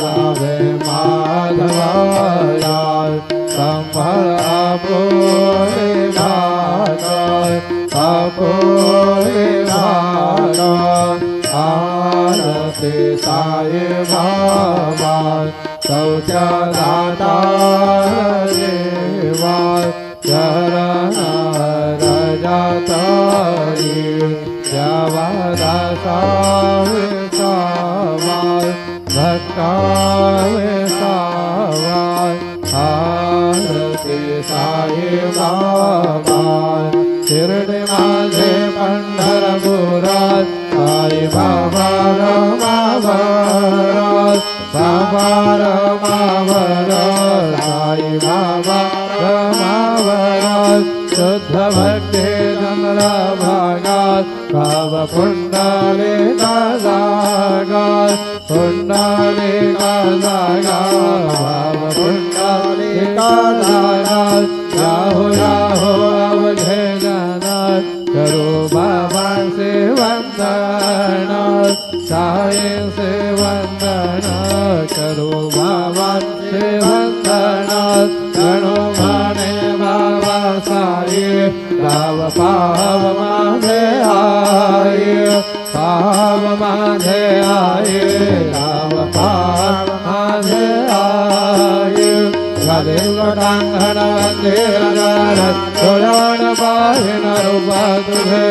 गावे माधवाया संभल अपूरे भाग आरती साई बाबा सौख्य दाता देवा चरण रजतरी जवदासा भक्तावे सावाय आरती साई बाबा शिर्डी माझे पंढरपुरात साई बाबा रमावरात बाबा रमावरात साई बाबा रमावरात शुद्ध भक्ती चंद्र भागात भाव पुंडले जागात पुंडले जागात भाव पुंडले जागात याहो याहो अवघे जनात करो बाबा से वंदन साई से वंदन करो बाबा से वंदन गणो माने बाबा साई राव पाव माधे आए पाव माधे आए राव पाव माधे आए गदे गडांगण मंदिर तोरण पाहिन रूप तुझे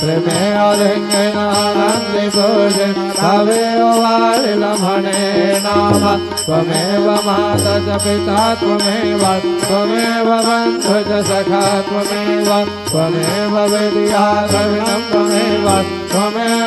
प्रेमे आलिंगन आनंदी पूजे भावे वारिल म्हणे नाम त्वमेव माता च पिता त्वमेव त्वमेव बन्धु च सखा त्वमेव त्वमेव विद्या द्रविणं त्वमेव त्वमेव